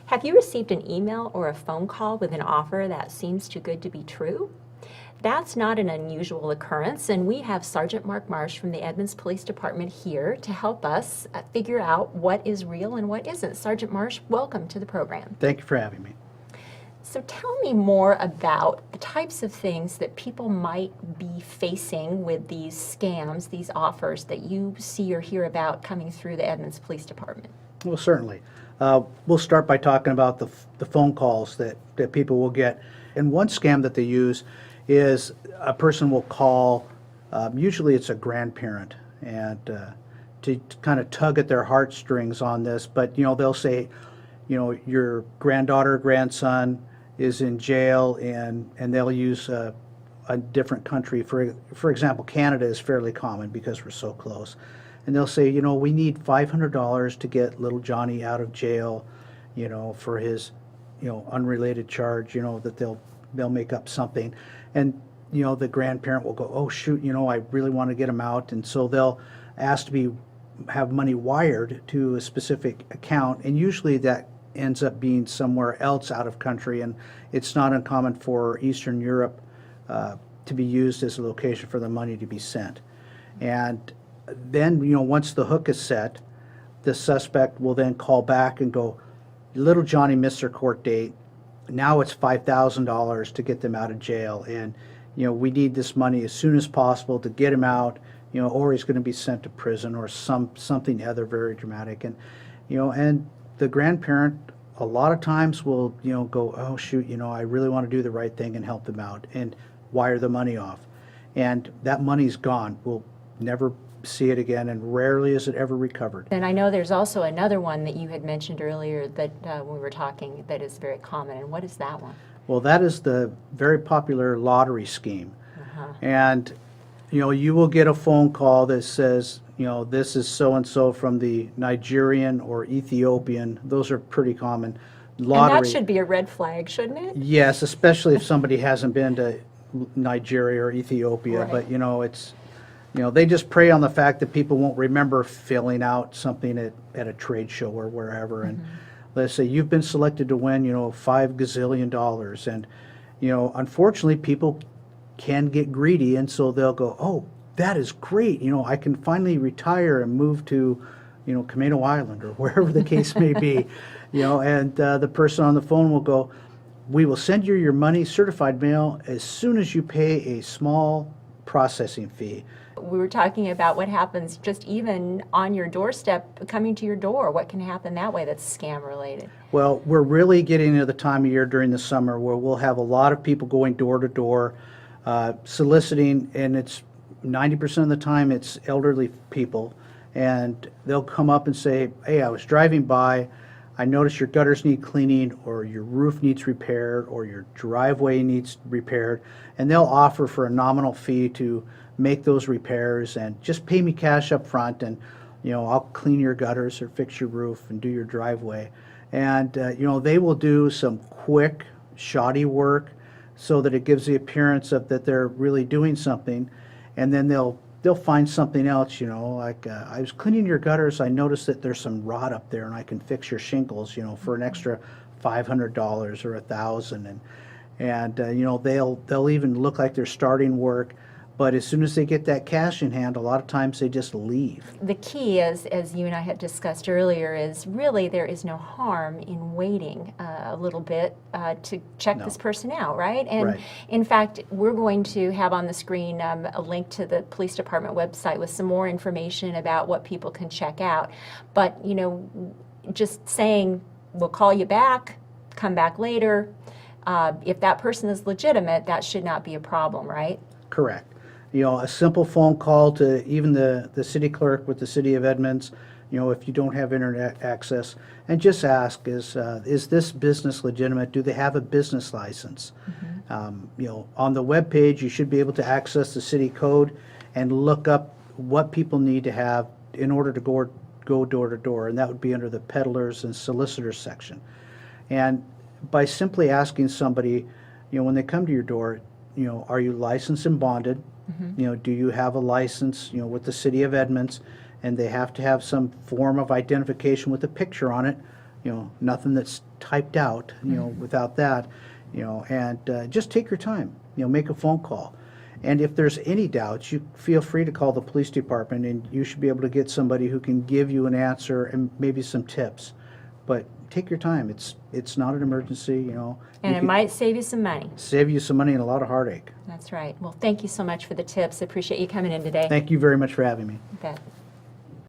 Have you received an email or a phone call with an offer that seems too good to be true? That's not an unusual occurrence, and we have Sergeant Mark Marsh from the Edmonds Police Department here to help us figure out what is real and what isn't. Sergeant Marsh, welcome to the program. Thank you for having me. So tell me more about the types of things that people might be facing with these scams, these offers that you see or hear about coming through the Edmonds Police Department. Well, certainly. We'll start by talking about the phone calls that people will get. And one scam that they use is a person will call, usually it's a grandparent, and to kind of tug at their heartstrings on this. But, they'll say, your granddaughter, grandson is in jail, and they'll use a different country. For example, Canada is fairly common because we're so close. And they'll say, we need $500 to get little Johnny out of jail, for his, unrelated charge, that they'll make up something. And, the grandparent will go, oh, shoot, I really want to get him out. And so they'll ask to have money wired to a specific account. And usually that ends up being somewhere else out of country. And it's not uncommon for Eastern Europe to be used as a location for the money to be sent. And then, once the hook is set, the suspect will then call back and go, little Johnny missed their court date. Now it's $5,000 to get them out of jail. And, we need this money as soon as possible to get him out, or he's going to be sent to prison or something other very dramatic. And, and the grandparent a lot of times will, go, oh, shoot, I really want to do the right thing and help them out and wire the money off. And that money's gone. We'll never see it again, and rarely is it ever recovered. And I know there's also another one that you had mentioned earlier that when we were talking that is very common. And what is that one? Well, that is the very popular lottery scheme. And, you will get a phone call that says, this is so-and-so from the Nigerian or Ethiopian. Those are pretty common. Lottery. And that should be a red flag, shouldn't it? Yes, especially if somebody hasn't been to Nigeria or Ethiopia. Right. But, it's, they just prey on the fact that people won't remember filling out something at a trade show or wherever. And let's say you've been selected to win, $5 gazillion. And, unfortunately, people can get greedy, and so they'll go, oh, that is great. I can finally retire and move to, Camino Island or wherever the case may be. And the person on the phone will go, we will send you your money, certified mail, as soon as you pay a small processing fee. We were talking about what happens just even on your doorstep, coming to your door. What can happen that way that's scam related? Well, we're really getting into the time of year during the summer where we'll have a lot of people going door to door, soliciting, and it's 90% of the time it's elderly people. And they'll come up and say, hey, I was driving by, I noticed your gutters need cleaning, or your roof needs repaired, or your driveway needs repaired, and they'll offer for a nominal fee to make those repairs and just pay me cash up front, and I'll clean your gutters or fix your roof and do your driveway. And they will do some quick, shoddy work so that it gives the appearance of that they're really doing something, and then they'll find something else, like I was cleaning your gutters, I noticed that there's some rot up there and I can fix your shingles, for an extra $500 or $1,000. And they'll even look like they're starting work, but as soon as they get that cash in hand, a lot of times they just leave. The key, as you and I had discussed earlier, is really there is no harm in waiting a little bit to check this person out, right? And in fact, we're going to have on the screen a link to the police department website with some more information about what people can check out. But, just saying, we'll call you back, come back later, if that person is legitimate, that should not be a problem, right? Correct. A simple phone call to even the city clerk with the city of Edmonds, if you don't have internet access, and just ask, is this business legitimate? Do they have a business license? On the web page, you should be able to access the city code and look up what people need to have in order to go door to door, and that would be under the peddlers and solicitors section. And by simply asking somebody, when they come to your door, are you licensed and bonded? Do you have a license, with the city of Edmonds? And they have to have some form of identification with a picture on it, nothing that's typed out, without that, and just take your time, make a phone call. And if there's any doubts, you feel free to call the police department, and you should be able to get somebody who can give you an answer and maybe some tips. But take your time. It's not an emergency, And it might save you some money. Save you some money and a lot of heartache. That's right. Well, thank you so much for the tips. Appreciate you coming in today. Thank you very much for having me. You bet.